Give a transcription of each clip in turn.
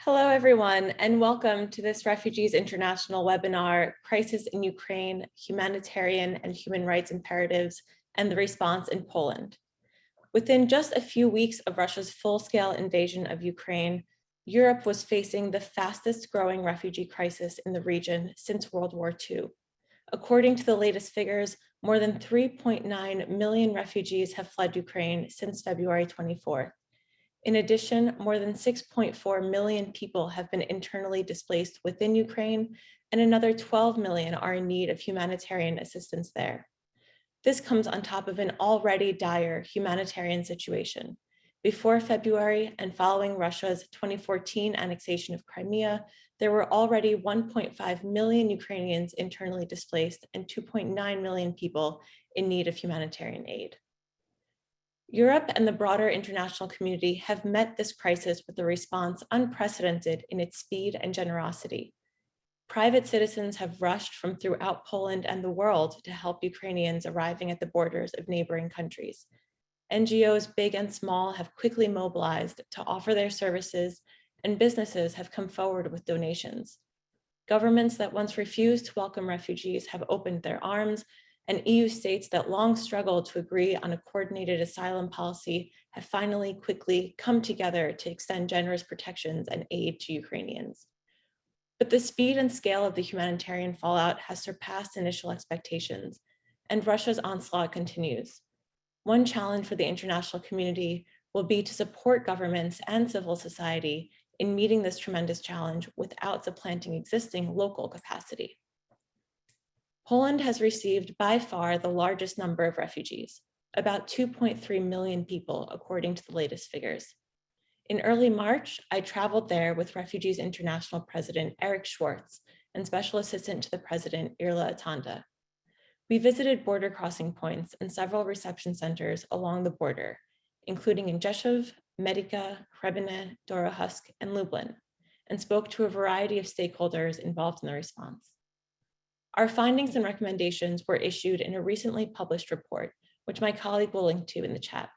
Hello, everyone, and welcome to this Refugees International webinar, Crisis in Ukraine, Humanitarian and Human Rights Imperatives, and the Response in Poland. Within just a few weeks of Russia's full-scale invasion of Ukraine, Europe was facing the fastest growing refugee crisis in the region since World War II. According to the latest figures, more than 3.9 million refugees have fled Ukraine since February 24th. In addition, more than 6.4 million people have been internally displaced within Ukraine, and another 12 million are in need of humanitarian assistance there. This comes on top of an already dire humanitarian situation. Before February and following Russia's 2014 annexation of Crimea, there were already 1.5 million Ukrainians internally displaced and 2.9 million people in need of humanitarian aid. Europe and the broader international community have met this crisis with a response unprecedented in its speed and generosity. Private citizens have rushed from throughout Poland and the world to help Ukrainians arriving at the borders of neighboring countries. NGOs, big and small, have quickly mobilized to offer their services, and businesses have come forward with donations. Governments that once refused to welcome refugees have opened their arms, and EU states that long struggled to agree on a coordinated asylum policy have finally quickly come together to extend generous protections and aid to Ukrainians. But the speed and scale of the humanitarian fallout has surpassed initial expectations, and Russia's onslaught continues. One challenge for the international community will be to support governments and civil society in meeting this tremendous challenge without supplanting existing local capacity. Poland has received by far the largest number of refugees, about 2.3 million people, according to the latest figures. In early March, I traveled there with Refugees International President Eric Schwartz and Special Assistant to the President Irla Atanda. We visited border crossing points and several reception centers along the border, including in Rzeszów, Medica, Hrebine, Dorohusk, and Lublin, and spoke to a variety of stakeholders involved in the response. Our findings and recommendations were issued in a recently published report, which my colleague will link to in the chat.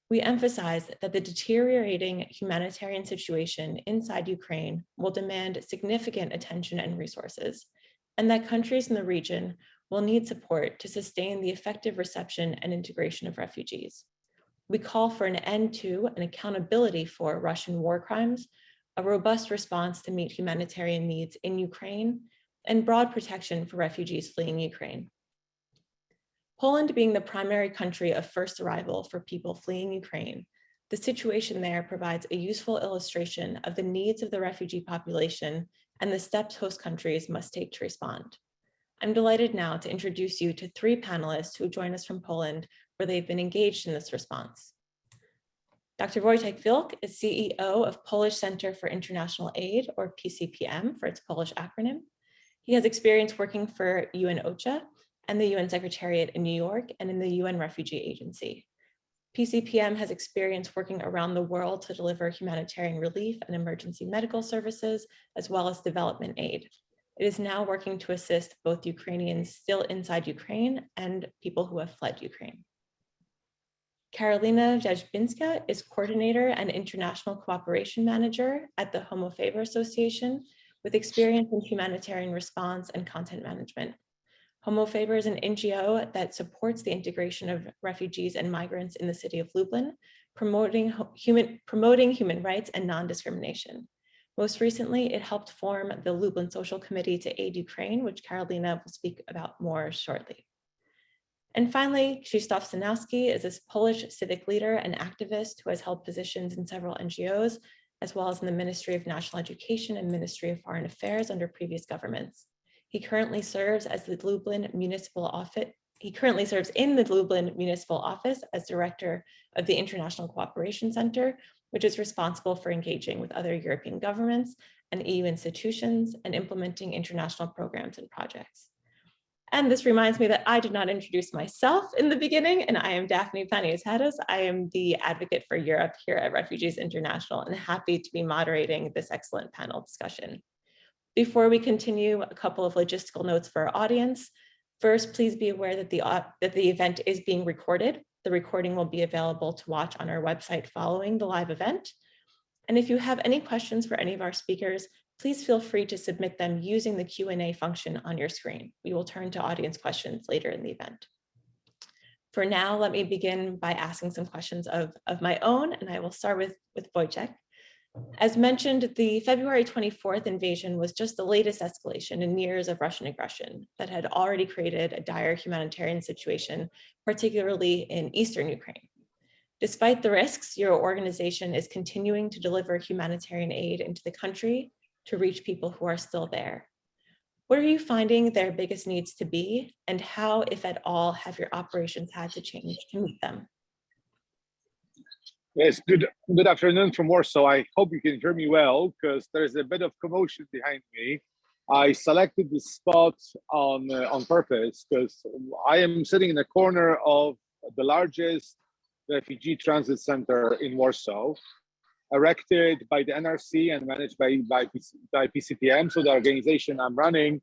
We emphasize that the deteriorating humanitarian situation inside Ukraine will demand significant attention and resources, and that countries in the region will need support to sustain the effective reception and integration of refugees. We call for an end to and accountability for Russian war crimes, a robust response to meet humanitarian needs in Ukraine, and broad protection for refugees fleeing Ukraine. Poland being the primary country of first arrival for people fleeing Ukraine, the situation there provides a useful illustration of the needs of the refugee population and the steps host countries must take to respond. I'm delighted now to introduce you to three panelists who join us from Poland, where they've been engaged in this response. Dr. Wojtek Wilk is CEO of Polish Center for International Aid, or PCPM for its Polish acronym. He has experience working for UN OCHA and the UN Secretariat in New York and in the UN Refugee Agency. PCPM has experience working around the world to deliver humanitarian relief and emergency medical services, as well as development aid. It is now working to assist both Ukrainians still inside Ukraine and people who have fled Ukraine. Karolina Wierzbińska is Coordinator and International Cooperation Manager at the Homophobia Association, with experience in humanitarian response and content management. Homophobia is an NGO that supports the integration of refugees and migrants in the city of Lublin, promoting human rights and non-discrimination. Most recently, it helped form the Lublin Social Committee to Aid Ukraine, which Karolina will speak about more shortly. And finally, Krzysztof Stanowski is a Polish civic leader and activist who has held positions in several NGOs, as well as in the Ministry of National Education and Ministry of Foreign Affairs under previous governments. He currently serves as the Lublin Municipal Office. He currently serves in the Lublin Municipal Office as director of the International Cooperation Center, which is responsible for engaging with other European governments and EU institutions and implementing international programs and projects. And this reminds me that I did not introduce myself in the beginning, and I am Daphne Panayotatos. I am the advocate for Europe here at Refugees International and happy to be moderating this excellent panel discussion. Before we continue, a couple of logistical notes for our audience. First, please be aware that the event is being recorded. The recording will be available to watch on our website following the live event. And if you have any questions for any of our speakers, please feel free to submit them using the Q&A function on your screen. We will turn to audience questions later in the event. For now, let me begin by asking some questions of my own, and I will start with Wojtek. As mentioned, the February 24th invasion was just the latest escalation in years of Russian aggression that had already created a dire humanitarian situation, particularly in eastern Ukraine. Despite the risks, your organization is continuing to deliver humanitarian aid into the country to reach people who are still there. What are you finding their biggest needs to be, and how, if at all, have your operations had to change to meet them? Yes, good afternoon from Warsaw. I hope you can hear me well, because there's a bit of commotion behind me. I selected this spot on purpose because I am sitting in the corner of the largest refugee transit center in Warsaw, erected by the NRC and managed by PCPM, so the organization I'm running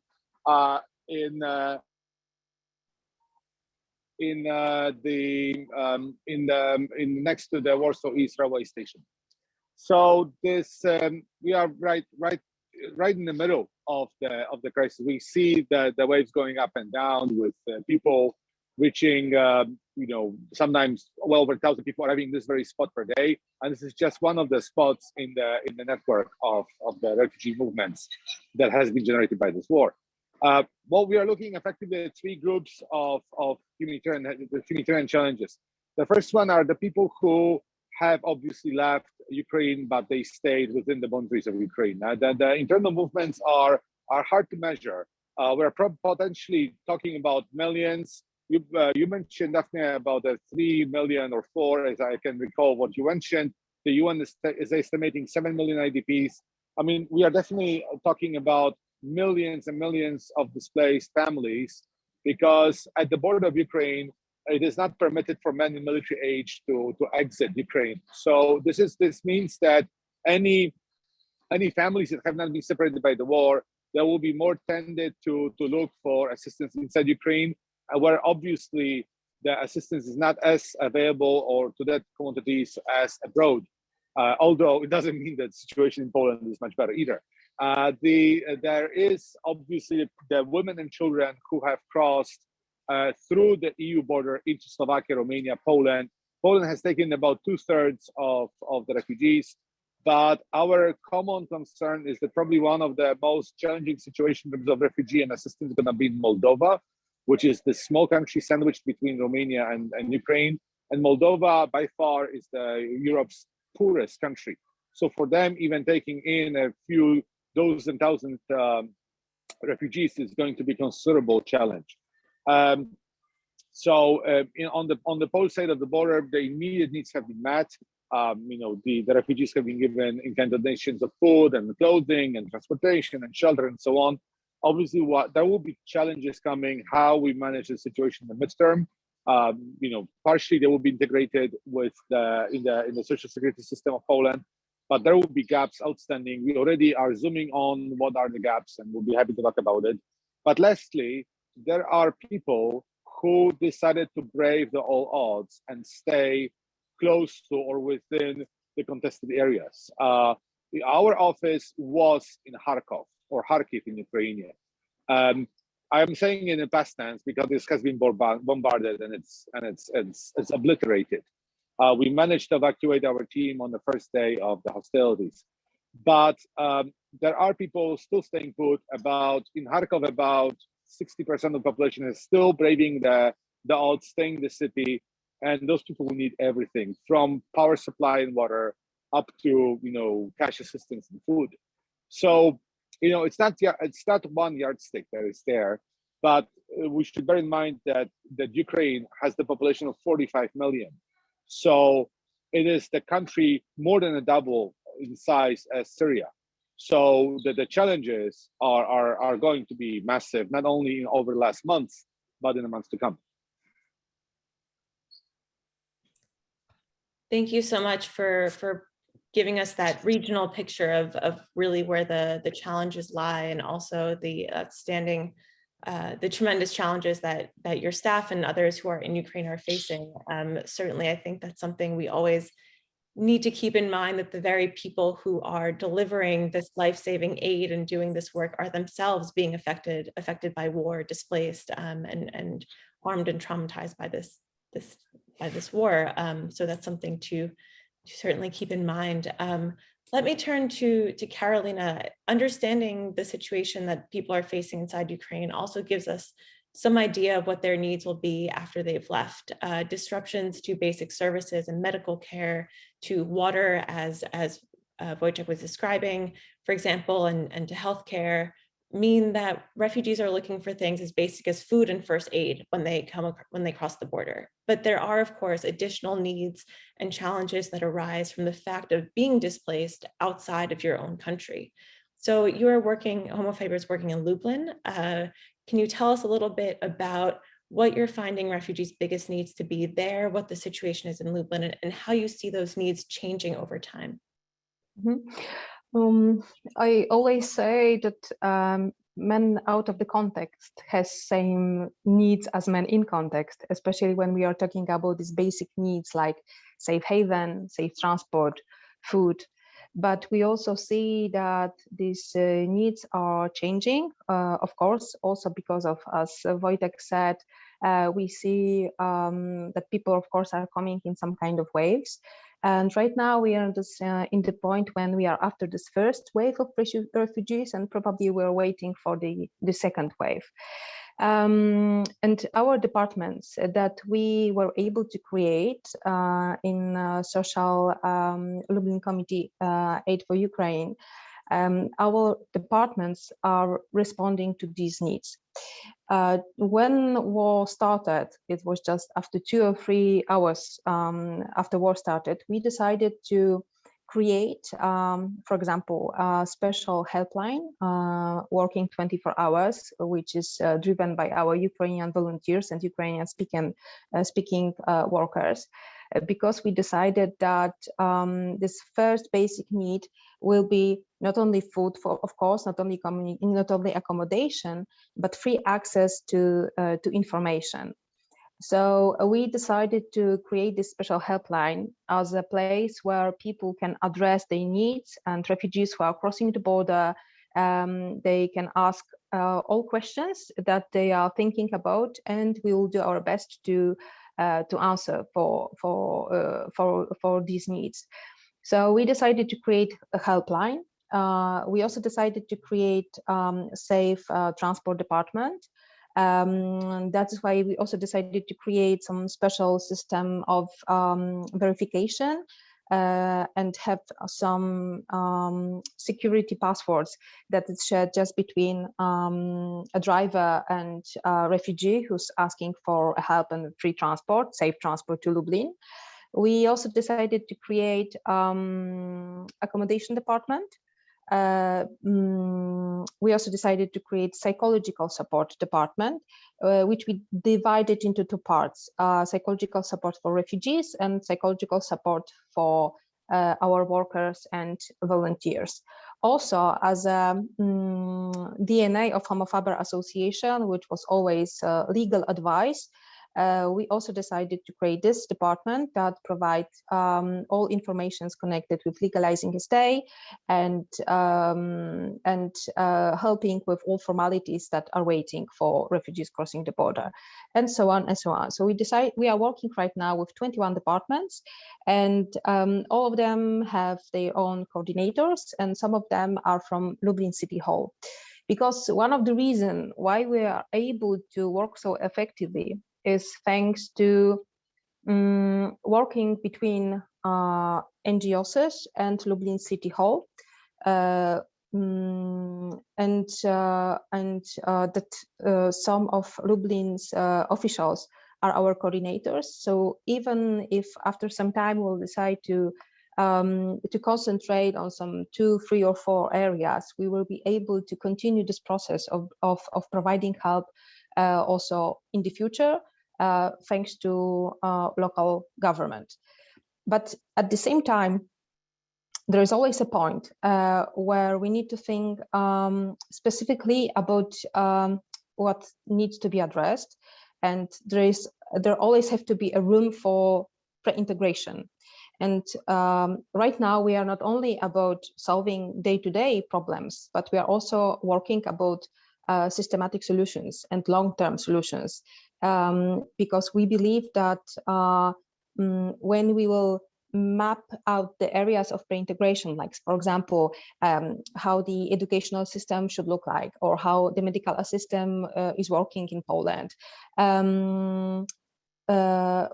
next to the Warsaw East railway station. So this we are right in the middle of the crisis. We see the waves going up and down with people reaching sometimes well over 1,000 people arriving in this very spot per day, and this is just one of the spots in the network of the refugee movements that has been generated by this war. Well, we are looking effectively at three groups of humanitarian challenges. The first one are the people who have obviously left Ukraine, but they stayed within the boundaries of Ukraine. The internal movements are hard to measure. We're potentially talking about millions. You mentioned, Daphne, about the 3 million or 4, as I can recall what you mentioned. The UN is estimating 7 million IDPs. I mean, we are definitely talking about millions and millions of displaced families, because at the border of Ukraine, it is not permitted for men in military age to exit Ukraine. So this means that any families that have not been separated by the war, they will be more tended to look for assistance inside Ukraine, where obviously the assistance is not as available or to that quantities as abroad. Although it doesn't mean that the situation in Poland is much better either. There is obviously the women and children who have crossed through the EU border into Slovakia, Romania, Poland. Poland has taken about 2/3 of the refugees, but our common concern is that probably one of the most challenging situations in terms of refugee and assistance is going to be in Moldova, which is the small country sandwiched between Romania and Ukraine. And Moldova by far is Europe's poorest country. So for them, even taking in a few dozen thousand refugees is going to be a considerable challenge. On the Polish side of the border, the immediate needs have been met. The refugees have been given incantations of food and clothing and transportation and shelter and so on. Obviously, there will be challenges coming. How we manage the situation in the midterm. Partially they will be integrated with in the social security system of Poland, but there will be gaps outstanding. We already are zooming on what are the gaps, and we'll be happy to talk about it. But lastly, there are people who decided to brave all odds and stay close to or within the contested areas. Our office was in Kharkov in Ukraine. I'm saying in the past tense because this has been bombarded and it's obliterated. We managed to evacuate our team on the first day of the hostilities, but there are people still staying put. In Kharkov, about 60% of the population is still braving the odds, staying in the city, and those people will need everything from power supply and water up to cash assistance and food. So it's not one yardstick that is there, but we should bear in mind that Ukraine has the population of 45 million. So it is the country more than a double in size as Syria. So the challenges are going to be massive, not only over the last months, but in the months to come. Thank you so much for giving us that regional picture of really where the challenges lie, and also the outstanding, the tremendous challenges that your staff and others who are in Ukraine are facing. Certainly, I think that's something we always need to keep in mind that the very people who are delivering this life-saving aid and doing this work are themselves being affected by war, displaced, and harmed and traumatized by this war. So that's something to certainly keep in mind. Let me turn to Karolina. Understanding the situation that people are facing inside Ukraine also gives us some idea of what their needs will be after they've left. Disruptions to basic services and medical care, to water, as Wojtek was describing, for example, and to healthcare, mean that refugees are looking for things as basic as food and first aid when they cross the border. But there are, of course, additional needs and challenges that arise from the fact of being displaced outside of your own country. So you're working, Homophobia is working in Lublin. Can you tell us a little bit about what you're finding refugees' biggest needs to be there, what the situation is in Lublin, and how you see those needs changing over time? I always say that men out of the context has same needs as men in context, especially when we are talking about these basic needs like safe haven, safe transport, food. But we also see that these needs are changing, of course, also because of, as Wojtek said, we see that people, of course, are coming in some kind of waves. And right now we are in the point when we are after this first wave of refugees, and probably we're waiting for the second wave. And our departments that we were able to create in social Lublin Committee Aid for Ukraine, our departments are responding to these needs. When war started, it was just after 2 or 3 hours after war started, we decided to create, for example, a special helpline working 24 hours, which is driven by our Ukrainian volunteers and Ukrainian speaking workers, because we decided that this first basic need will be not only food, for, of course, not only accommodation, but free access to information. So we decided to create this special helpline as a place where people can address their needs, and refugees who are crossing the border, they can ask all questions that they are thinking about, and we will do our best to answer for these needs. So we decided to create a helpline. We also decided to create safe transport department. That's why we also decided to create some special system of verification and have some security passwords that is shared just between a driver and a refugee who's asking for help and free transport, safe transport to Lublin. We also decided to create accommodation department. We also decided to create psychological support department, which we divided into 2 parts: psychological support for refugees and psychological support for our workers and volunteers. Also, as a DNA of Homophobia Association, which was always legal advice, we also decided to create this department that provides all information connected with legalizing a stay and helping with all formalities that are waiting for refugees crossing the border, and so on and so on. So we are working right now with 21 departments, and all of them have their own coordinators, and some of them are from Lublin City Hall. Because one of the reasons why we are able to work so effectively is thanks to working between NGOs and Lublin City Hall, and that some of Lublin's officials are our coordinators. So even if after some time we'll decide to concentrate on some 2, 3, or 4 areas, we will be able to continue this process of providing help also in the future, thanks to local government. But at the same time, there is always a point where we need to think specifically about what needs to be addressed, and there always have to be a room for pre-integration. And right now we are not only about solving day-to-day problems, but we are also working about systematic solutions and long-term solutions, because we believe that when we will map out the areas of reintegration, like, for example, how the educational system should look like, or how the medical system is working in Poland,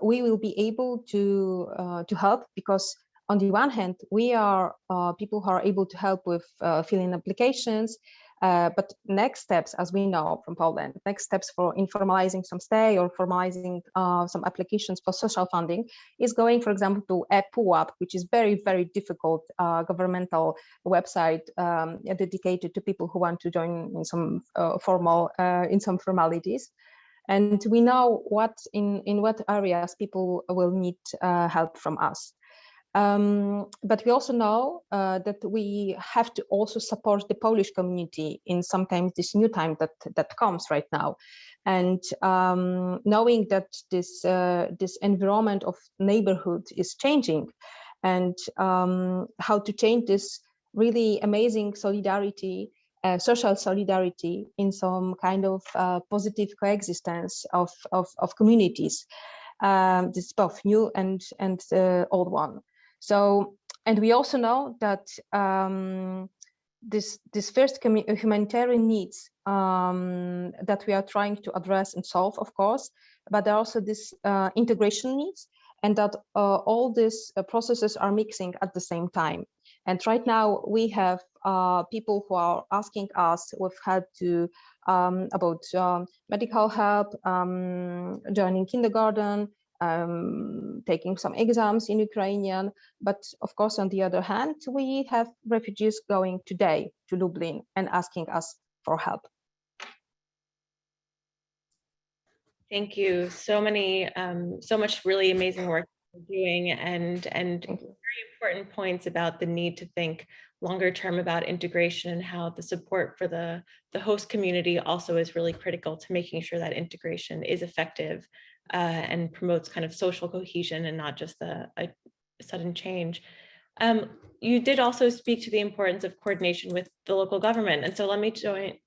we will be able to help, because on the one hand, we are people who are able to help with filling applications, but next steps, as we know from Poland, next steps for informalizing some stay or formalizing some applications for social funding is going, for example, to ePUAP, which is very, very difficult governmental website dedicated to people who want to join in some some formalities. And we know in what areas people will need help from us. But we also know that we have to also support the Polish community in sometimes this new time that comes right now. And knowing that this environment of neighborhood is changing, and how to change this really amazing solidarity, social solidarity in some kind of positive coexistence of communities, this both new and old one. So, and we also know that this first humanitarian needs that we are trying to address and solve, of course, but there are also this integration needs, and that all these processes are mixing at the same time. And right now we have people who are asking us with help to about medical help, joining kindergarten, taking some exams in Ukrainian. But of course, on the other hand, we have refugees going today to Lublin and asking us for help. Thank you. So much really amazing work you're doing, and very important points about the need to think longer term about integration, and how the support for the host community also is really critical to making sure that integration is effective and promotes kind of social cohesion and not just a sudden change. You did also speak to the importance of coordination with the local government. And so let me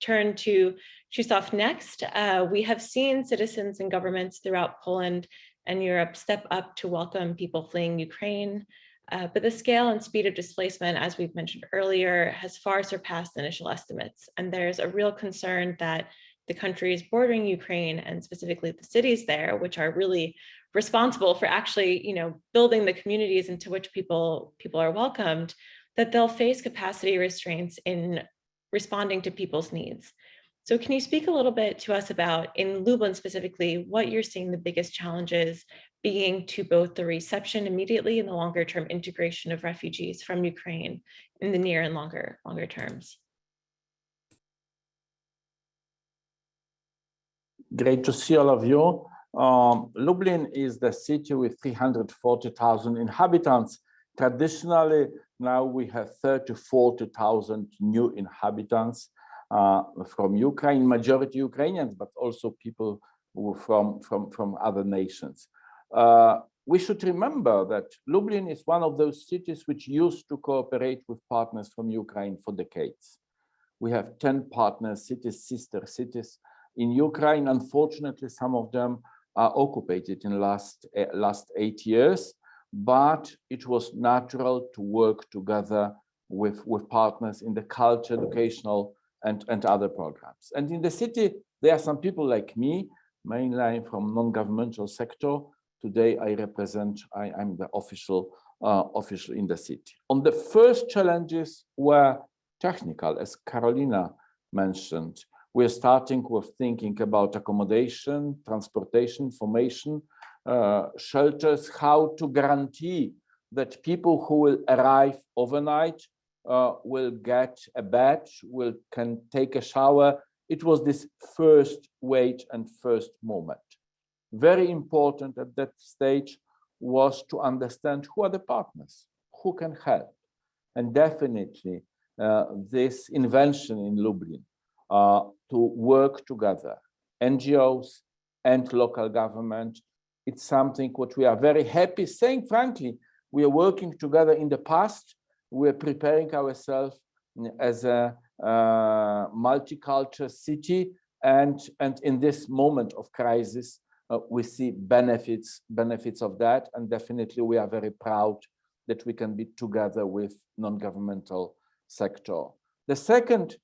turn to Krzysztof next. We have seen citizens and governments throughout Poland and Europe step up to welcome people fleeing Ukraine. But the scale and speed of displacement, as we've mentioned earlier, has far surpassed initial estimates. And there's a real concern that the countries bordering Ukraine, and specifically the cities there, which are really responsible for actually, building the communities into which people are welcomed, that they'll face capacity restraints in responding to people's needs. So can you speak a little bit to us about, in Lublin specifically, what you're seeing the biggest challenges being to both the reception immediately and the longer term integration of refugees from Ukraine in the near and longer terms? Great to see all of you. Lublin is the city with 340,000 inhabitants. Traditionally, now we have 30,000 to 40,000 new inhabitants from Ukraine, majority Ukrainians, but also people who from other nations. We should remember that Lublin is one of those cities which used to cooperate with partners from Ukraine for decades. We have 10 partner cities, sister cities in Ukraine. Unfortunately, some of them are occupied in the last 8 years, but it was natural to work together with partners in the culture, educational, and other programs. And in the city, there are some people like me, mainly from non-governmental sector. Today, I'm the official in the city. On the first challenges were technical, as Karolina mentioned. We're starting with thinking about accommodation, transportation, information, shelters, how to guarantee that people who will arrive overnight will get a bed, can take a shower. It was this first wait and first moment. Very important at that stage was to understand who are the partners, who can help. And definitely this invention in Lublin, to work together, NGOs and local government, it's something what we are very happy, saying frankly, We are working together in the past. We're preparing ourselves as a multicultural city, and in this moment of crisis, we see benefits of that, and definitely we are very proud that we can be together with non-governmental sector. The second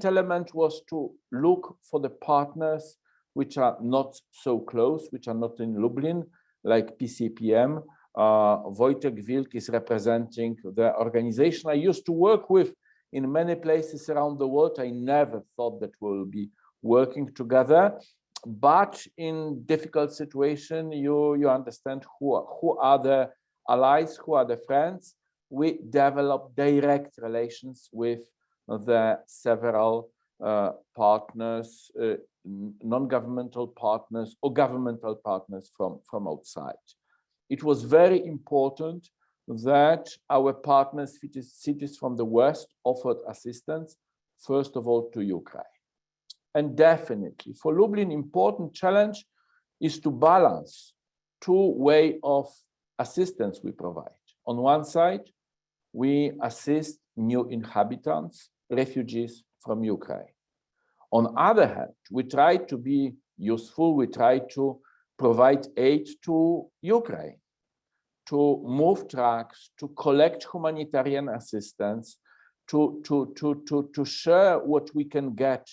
element was to look for the partners which are not so close, which are not in Lublin, like PCPM. Wojtek Wilk is representing the organization I used to work with in many places around the world. I never thought that we'll be working together, but in difficult situation, you understand who are the allies, who are the friends. We develop direct relations with the several partners, non-governmental partners or governmental partners from outside. It was very important that our partners, cities from the West, offered assistance, first of all, to Ukraine. And definitely for Lublin, important challenge is to balance two ways of assistance we provide. On one side, we assist new inhabitants, refugees from Ukraine. On other hand, we try to be useful, we try to provide aid to Ukraine, to move trucks, to collect humanitarian assistance, to share what we can get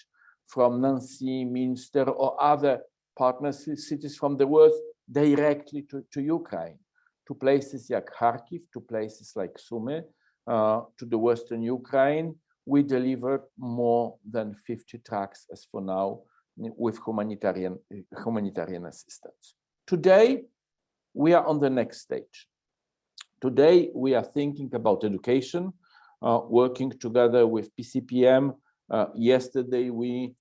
from Nancy, Minster, or other partner cities from the world directly to Ukraine, to places like Kharkiv, to places like Sumy, to the Western Ukraine. We delivered more than 50 trucks as for now with humanitarian assistance. Today, we are on the next stage. Today, we are thinking about education, working together with PCPM. Yesterday, we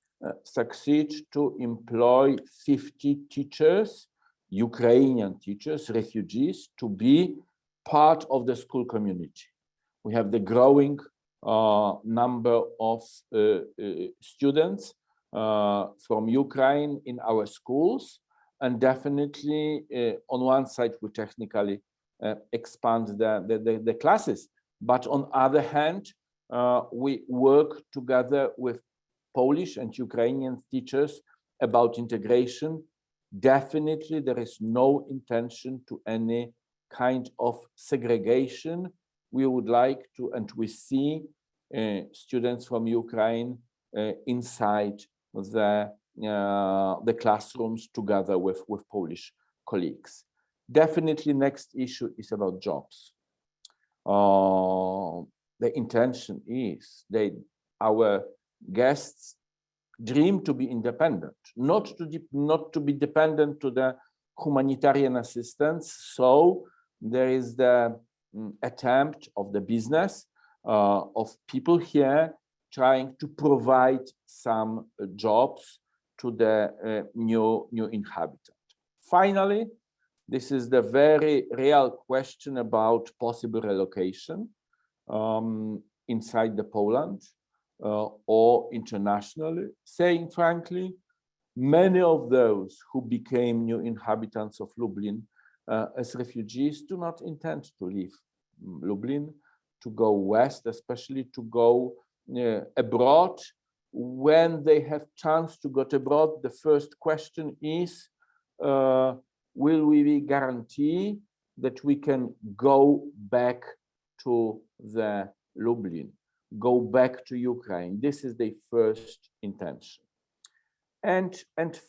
succeed to employ 50 teachers, Ukrainian teachers, refugees, to be part of the school community. We have the growing number of students from Ukraine in our schools, and definitely on one side we technically expand the classes, but on other hand we work together with Polish and Ukrainian teachers about integration. Definitely there is no intention to any kind of segregation. We would like to, and we see students from Ukraine inside the classrooms together with Polish colleagues. Definitely next issue is about jobs. The intention is that our guests dream to be independent, not to be dependent to the humanitarian assistance. So there is the attempt of the business of people here trying to provide some jobs to the new inhabitant. Finally, this is the very real question about possible relocation inside the Poland or internationally. Saying frankly, many of those who became new inhabitants of Lublin as refugees do not intend to leave Lublin, to go west, especially to go abroad. When they have chance to go abroad, the first question is, will we be guaranteed that we can go back to the Lublin, go back to Ukraine? This is the first intention. And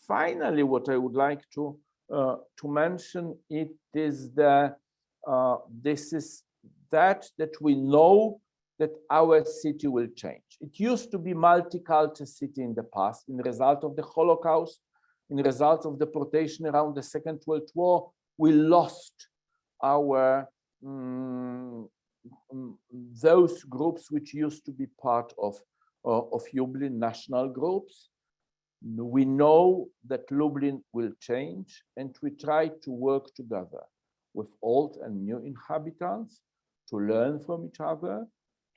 finally, what I would like to mention, it is that we know that our city will change. It used to be multicultural city in the past. In the result of the Holocaust, in the result of deportation around the Second World War, we lost our those groups which used to be part of Lublin national groups. We know that Lublin will change, and we try to work together with old and new inhabitants to learn from each other,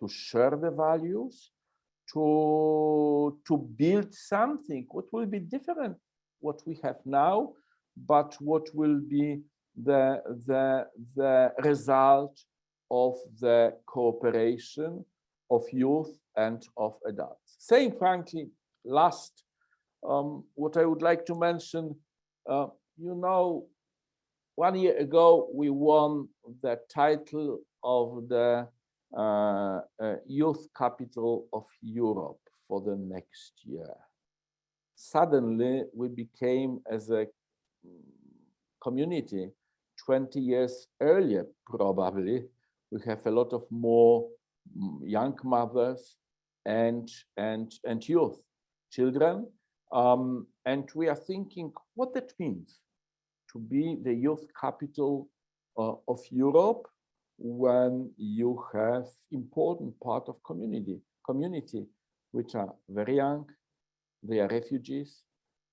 to share the values, to build something what will be different what we have now, but what will be the result of the cooperation of youth and of adults. Saying frankly, last, what I would like to mention, 1 year ago, we won the title of the Youth Capital of Europe for the next year. Suddenly, we became, as a community, 20 years earlier, probably, we have a lot of more young mothers and youth, children, and we are thinking what that means to be the youth capital of Europe when you have important part of community which are very young, they are refugees,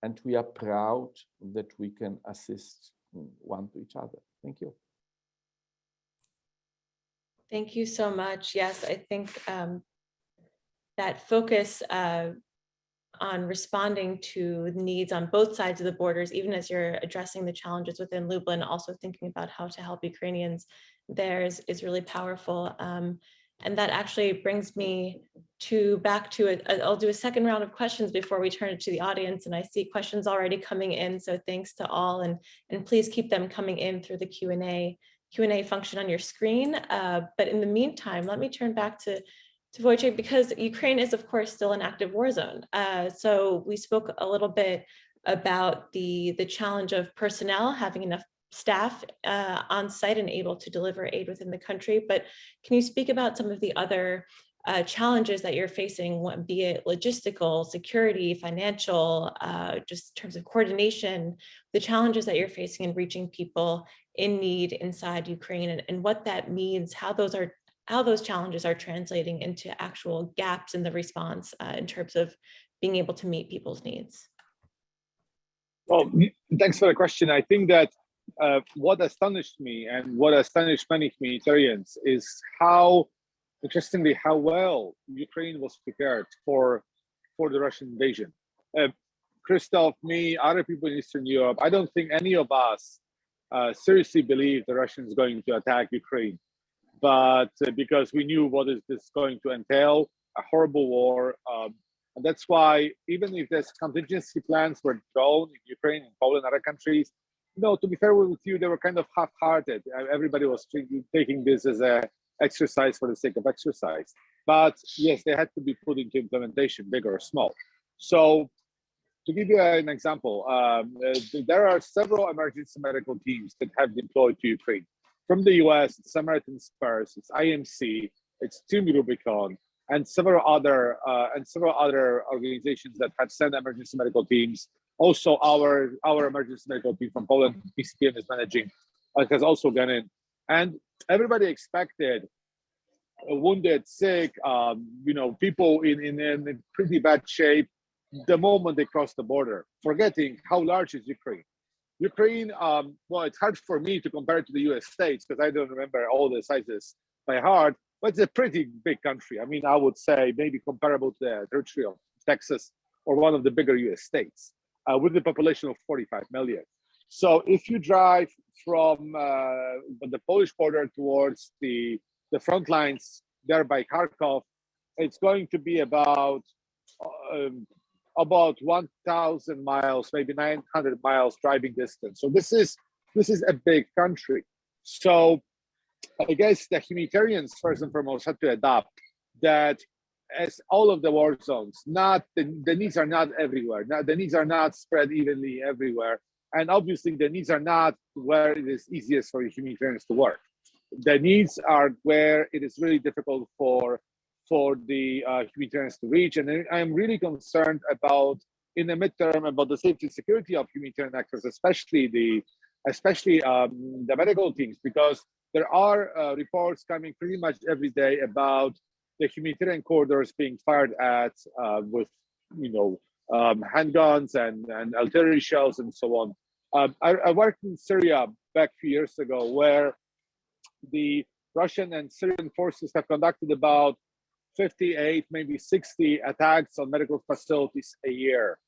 and we are proud that we can assist one to each other. Thank you. Thank you so much. Yes, I think that focus on responding to needs on both sides of the borders, even as you're addressing the challenges within Lublin, also thinking about how to help Ukrainians there is really powerful. And that actually brings me back to it. I'll do a second round of questions before we turn it to the audience. And I see questions already coming in. So thanks to all, and please keep them coming in through the Q&A function on your screen. But in the meantime, let me turn back to Wojtek, because Ukraine is, of course, still an active war zone. So we spoke a little bit about the challenge of personnel, having enough staff on site and able to deliver aid within the country. But can you speak about some of the other challenges that you're facing, be it logistical, security, financial, just in terms of coordination, the challenges that you're facing in reaching people in need inside Ukraine, and what that means, how those challenges are translating into actual gaps in the response in terms of being able to meet people's needs? Well, thanks for the question. I think that what astonished me and what astonished many humanitarians is how, interestingly, how well Ukraine was prepared for the Russian invasion. Krzysztof, me, other people in Eastern Europe, I don't think any of us seriously believe the Russians going to attack Ukraine. But because we knew what is this going to entail, a horrible war. And that's why even if there's contingency plans were drawn in Ukraine, in Poland, other countries, to be fair with you, they were kind of half-hearted. Everybody was taking this as an exercise for the sake of exercise. But yes, they had to be put into implementation, big or small. So to give you an example, there are several emergency medical teams that have deployed to Ukraine. From the US, it's Samaritan Spurs, it's IMC, it's Team Rubicon, and several other organizations that have sent emergency medical teams. Also, our emergency medical team from Poland, PCPM, is managing, has also gone in. And everybody expected wounded, sick, people in pretty bad shape the moment they cross the border, forgetting how large is Ukraine. Ukraine, well, it's hard for me to compare it to the US States because I don't remember all the sizes by heart, but it's a pretty big country. I mean, I would say maybe comparable to the territory of Texas or one of the bigger US states with a population of 45 million. So if you drive from the Polish border towards the front lines there by Kharkov, it's going to be about 1,000 miles, maybe 900 miles driving distance. So this is a big country. So I guess the humanitarians first and foremost had to adapt that, as all of the war zones, the needs are not everywhere. The needs are not spread evenly everywhere. And obviously the needs are not where it is easiest for humanitarians to work. The needs are where it is really difficult for the humanitarians to reach. And I'm really concerned about, in the midterm, about the safety and security of humanitarian actors, especially the medical teams, because there are reports coming pretty much every day about the humanitarian corridors being fired at with handguns and artillery shells and so on. I worked in Syria back a few years ago, where the Russian and Syrian forces have conducted about 58, maybe 60 attacks on medical facilities a year.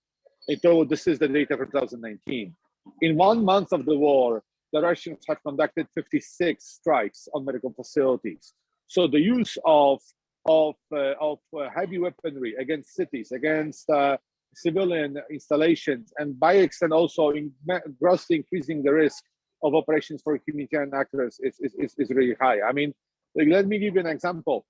This is the data for 2019. In 1 month of the war, the Russians have conducted 56 strikes on medical facilities. So the use of heavy weaponry against cities, against civilian installations, and by extent also grossly increasing the risk of operations for humanitarian actors is really high. I mean, like, let me give you an example.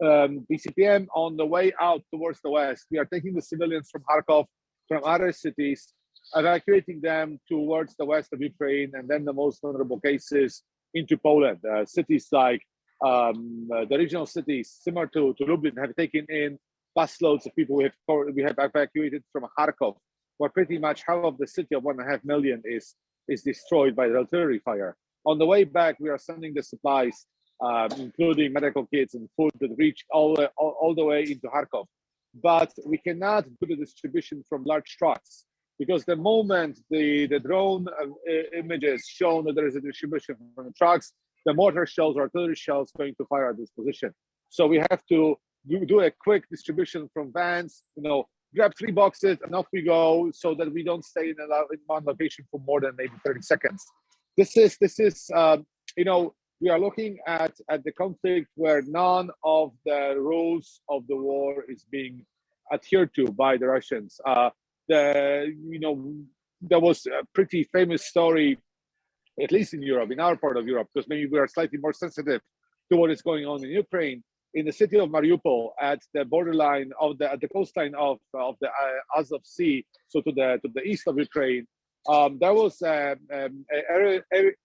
BCPM on the way out towards the west, we are taking the civilians from Kharkov, from other cities, evacuating them towards the west of Ukraine, and then the most vulnerable cases into Poland. Cities like the regional cities, similar to Lublin, have taken in busloads of people we have evacuated from Kharkov, where pretty much half of the city of 1.5 million is destroyed by the artillery fire. On the way back, we are sending the supplies, including medical kits and food, that reach all the way into Kharkov. But we cannot do the distribution from large trucks, because the moment the drone images show that there is a distribution from the trucks, the mortar shells or artillery shells going to fire at this position. So we have to do a quick distribution from vans, grab 3 boxes and off we go, so that we don't stay in one location for more than maybe 30 seconds. This is we are looking at the conflict where none of the rules of the war is being adhered to by the Russians. There was a pretty famous story, at least in Europe, in our part of Europe, because maybe we are slightly more sensitive to what is going on in Ukraine. In the city of Mariupol, at the borderline of the coastline of the Azov Sea, so to the east of Ukraine, there was a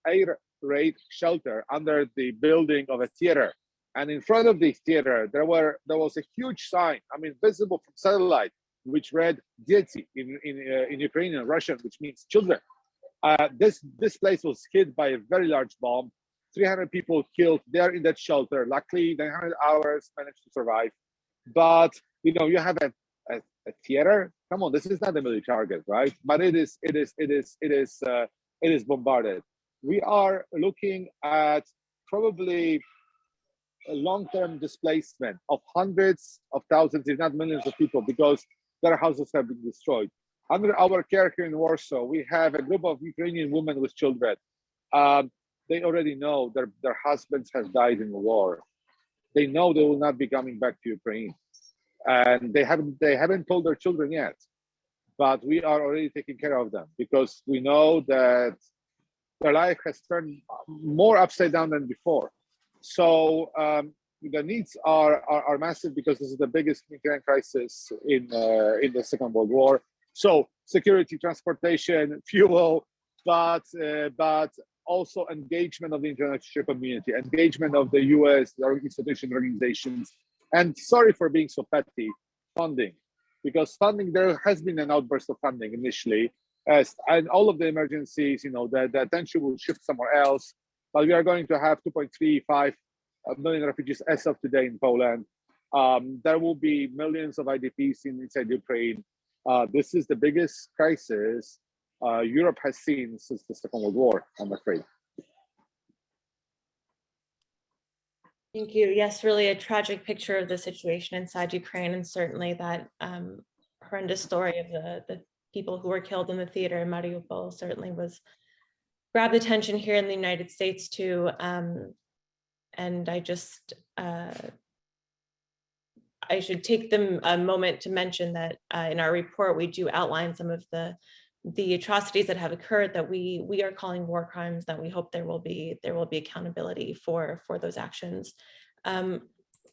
air raid shelter under the building of a theater, and in front of the theater there was a huge sign, visible from satellite, which read "Dzieci" in Ukrainian, Russian, which means children. This place was hit by a very large bomb. 300 people killed there in that shelter. Luckily, 900 hours managed to survive. But you have a theater. Come on, this is not a military target, right? But it is bombarded. We are looking at probably a long-term displacement of hundreds of thousands, if not millions of people, because their houses have been destroyed. Under our care here in Warsaw, we have a group of Ukrainian women with children. They already know their husbands have died in the war. They know they will not be coming back to Ukraine, and they haven't told their children yet. But we are already taking care of them, because we know that their life has turned more upside down than before. So the needs are massive, because this is the biggest humanitarian crisis in the Second World War. So security, transportation, fuel, but also engagement of the international community, engagement of the US, our institutional organizations, and sorry for being so petty, funding. Because funding, there has been an outburst of funding initially, and all of the emergencies, the attention will shift somewhere else. But we are going to have 2.35 million refugees as of today in Poland. There will be millions of IDPs inside Ukraine. This is the biggest crisis Europe has seen since the Second World War, I'm afraid. Thank you. Yes, really a tragic picture of the situation inside Ukraine, and certainly that horrendous story of the people who were killed in the theater in Mariupol certainly grabbed attention here in the United States too. And I should take a moment to mention that in our report, we do outline some of the atrocities that have occurred that we are calling war crimes, that we hope there will be accountability for those actions.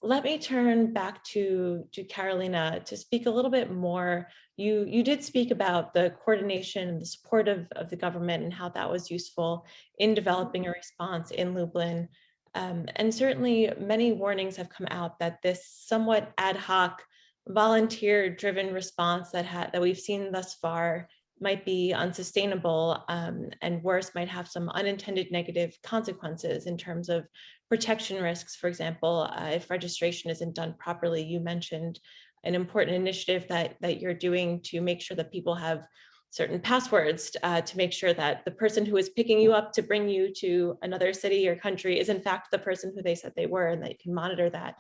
Let me turn back to Karolina to speak a little bit more. You did speak about the coordination and the support of the government and how that was useful in developing a response in Lublin. And certainly many warnings have come out that this somewhat ad hoc, volunteer-driven response that we've seen thus far might be unsustainable, and worse, might have some unintended negative consequences in terms of protection risks. For example, if registration isn't done properly, you mentioned an important initiative that you're doing to make sure that people have certain passwords to make sure that the person who is picking you up to bring you to another city or country is in fact the person who they said they were, and that you can monitor that.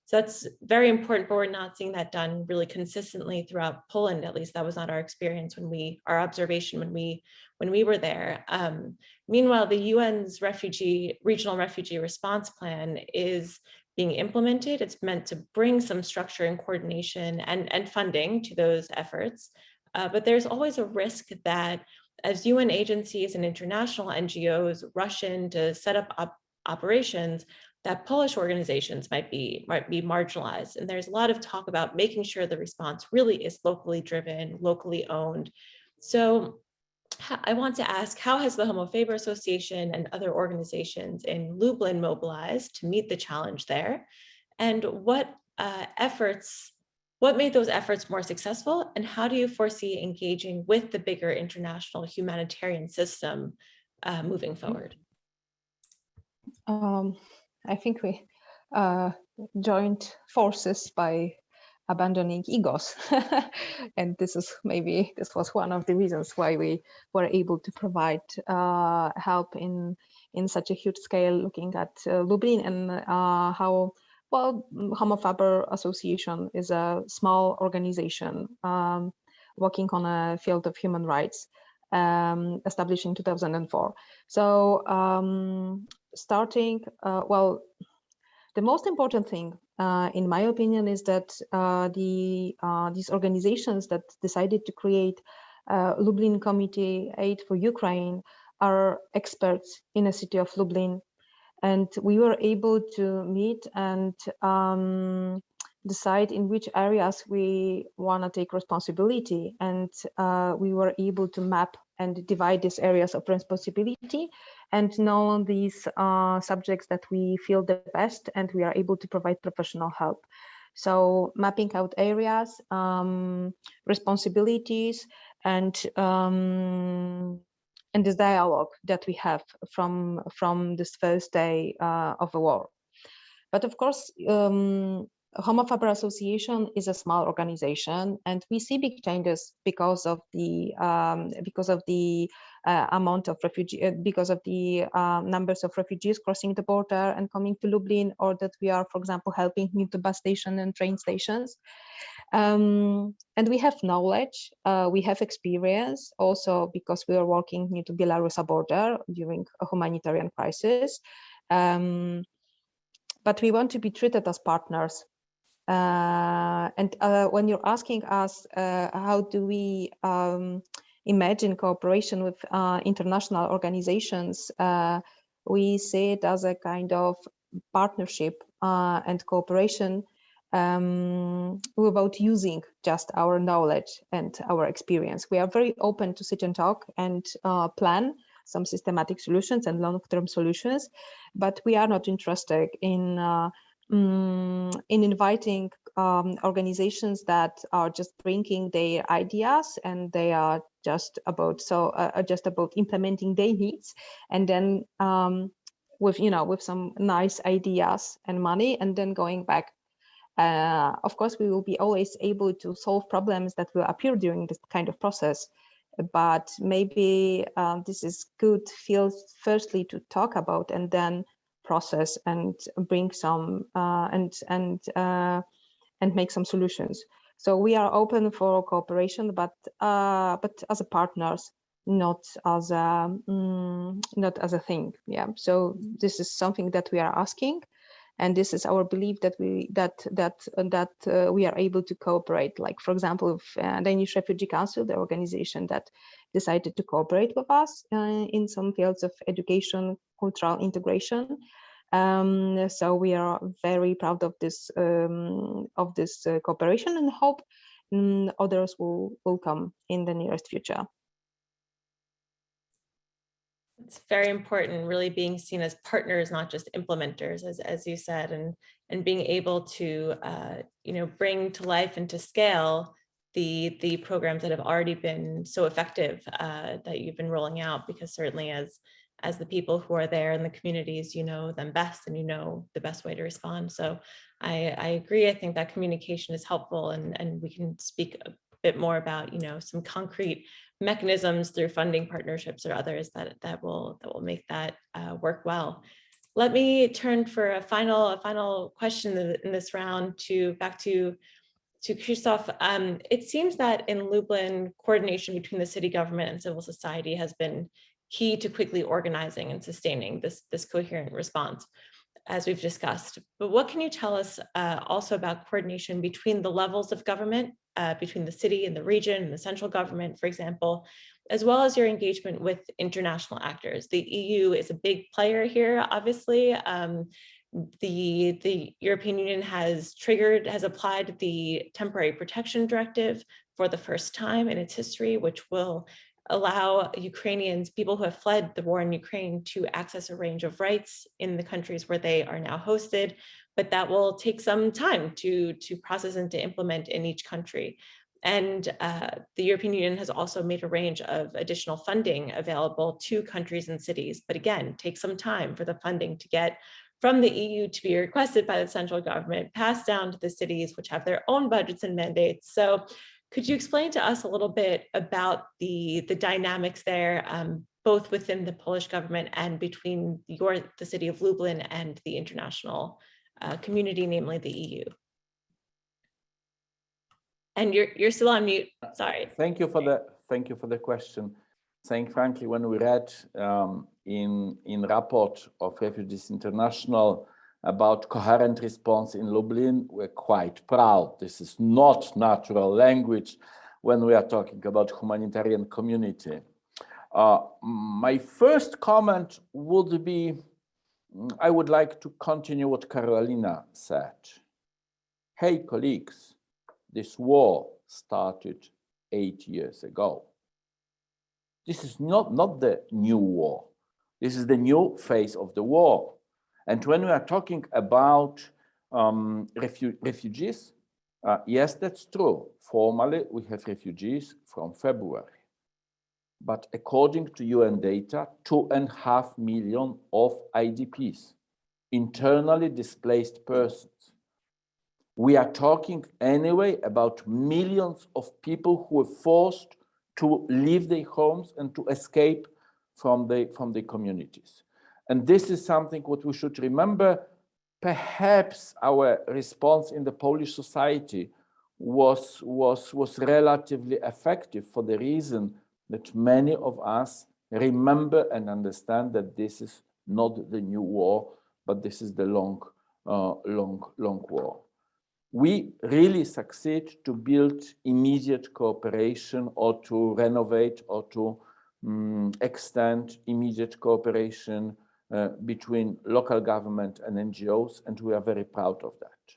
So that's very important, but we're not seeing that done really consistently throughout Poland. At least that was not our experience our observation when we were there. Meanwhile, the UN's regional refugee response plan is being implemented. It's meant to bring some structure and coordination and funding to those efforts. But there's always a risk that as UN agencies and international NGOs rush in to set up operations, that Polish organizations might be marginalized. And there's a lot of talk about making sure the response really is locally driven, locally owned. So I want to ask, how has the Homophobia Association and other organizations in Lublin mobilized to meet the challenge there? And what made those efforts more successful? And how do you foresee engaging with the bigger international humanitarian system moving forward? I think we joined forces by abandoning egos. And this was one of the reasons why we were able to provide help in such a huge scale, looking at Lublin and how, well, Homophobia Association is a small organization working on a field of human rights, established in 2004. So the most important thing, in my opinion, is that these organizations that decided to create Lublin Committee Aid for Ukraine are experts in the city of Lublin. And we were able to meet and decide in which areas we want to take responsibility. And we were able to map and divide these areas of responsibility and know these subjects that we feel the best, and we are able to provide professional help. So mapping out areas, responsibilities, and this dialogue that we have from this first day of the war. But of course, Homophobia Association is a small organization, and we see big changes because of the amount of because of the numbers of refugees crossing the border and coming to Lublin, or that we are, for example, helping new to bus station and train stations. And we have knowledge, we have experience, also because we are working near to Belarus border during a humanitarian crisis. But we want to be treated as partners. And when you're asking us, how do we imagine cooperation with international organizations, we see it as a kind of partnership and cooperation without using just our knowledge and our experience. We are very open to sit and talk and plan some systematic solutions and long-term solutions, but we are not interested in inviting organizations that are just bringing their ideas and they are just about implementing their needs, and then with some nice ideas and money, and then going back. Of course, we will be always able to solve problems that will appear during this kind of process, but maybe this is good field firstly to talk about and then process and bring some and make some solutions. So we are open for cooperation, but as a partners, not as a thing. Yeah. So this is something that we are asking, and this is our belief that we are able to cooperate. Like, for example, with Danish Refugee Council, the organization that decided to cooperate with us in some fields of education, cultural integration. So we are very proud of this cooperation, and hope others will come in the nearest future. It's very important, really being seen as partners, not just implementers, as you said, and being able to bring to life and to scale the programs that have already been so effective that you've been rolling out, because certainly as the people who are there in the communities, you know them best and you know the best way to respond. So I agree. I think that communication is helpful, and we can speak a bit more about some concrete mechanisms through funding partnerships or others that will make that work well. Let me turn for a final question in this round back to Krzysztof. It seems that in Lublin, coordination between the city government and civil society has been key to quickly organizing and sustaining this coherent response, as we've discussed. But what can you tell us also about coordination between the levels of government, between the city and the region and the central government, for example, as well as your engagement with international actors? The EU is a big player here, obviously. The European Union has applied the Temporary Protection Directive for the first time in its history, which will allow Ukrainians, people who have fled the war in Ukraine, to access a range of rights in the countries where they are now hosted, but that will take some time to process and to implement in each country. And the European Union has also made a range of additional funding available to countries and cities, but again, take some time for the funding to get from the EU to be requested by the central government, passed down to the cities, which have their own budgets and mandates. So could you explain to us a little bit about the dynamics there, both within the Polish government and between the city of Lublin and the international community, namely the EU? And you're still on mute. Sorry. Thank you for the question. Saying frankly, when we read in report of Refugees International about coherent response in Lublin, we're quite proud. This is not natural language when we are talking about humanitarian community. My first comment would be, I would like to continue what Karolina said. Hey, colleagues, this war started 8 years ago. This is not the new war. This is the new phase of the war. And when we are talking about refugees, yes, that's true. Formally, we have refugees from February. But according to UN data, 2.5 million of IDPs, internally displaced persons. We are talking anyway about millions of people who were forced to leave their homes and to escape from the communities. And this is something what we should remember. Perhaps our response in the Polish society was relatively effective for the reason that many of us remember and understand that this is not the new war, but this is the long war. We really succeed to build immediate cooperation or to renovate or to extend immediate cooperation between local government and NGOs, and we are very proud of that.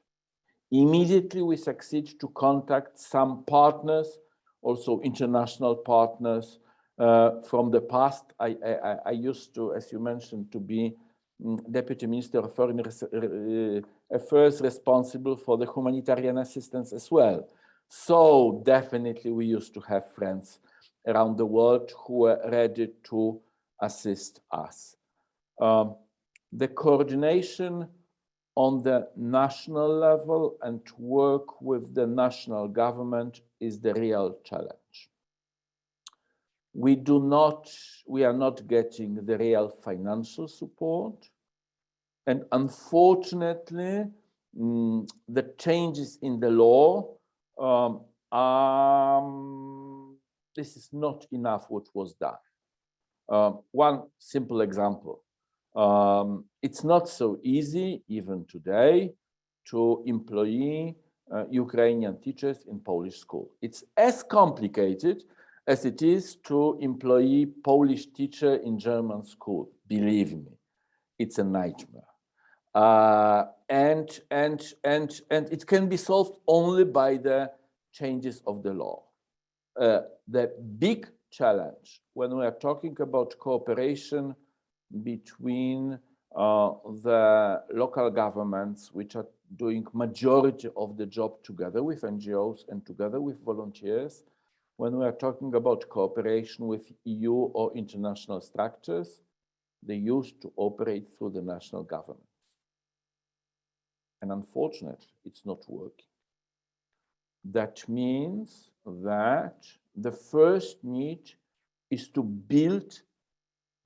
Immediately we succeed to contact some partners, also international partners from the past. I used to, as you mentioned, to be Deputy Minister of Foreign Affairs responsible for the humanitarian assistance as well. So definitely we used to have friends around the world who were ready to assist us. The coordination on the national level and work with the national government is the real challenge. We are not getting the real financial support. And unfortunately, the changes in the law, this is not enough what was done. One simple example. It's not so easy, even today, to employ Ukrainian teachers in Polish school. It's as complicated as it is to employ Polish teacher in German school. Believe me, it's a nightmare. And it can be solved only by the changes of the law. The big challenge when we are talking about cooperation between the local governments, which are doing majority of the job together with NGOs and together with volunteers, when we are talking about cooperation with EU or international structures, they used to operate through the national government. And unfortunately, it's not working. That means that the first need is to build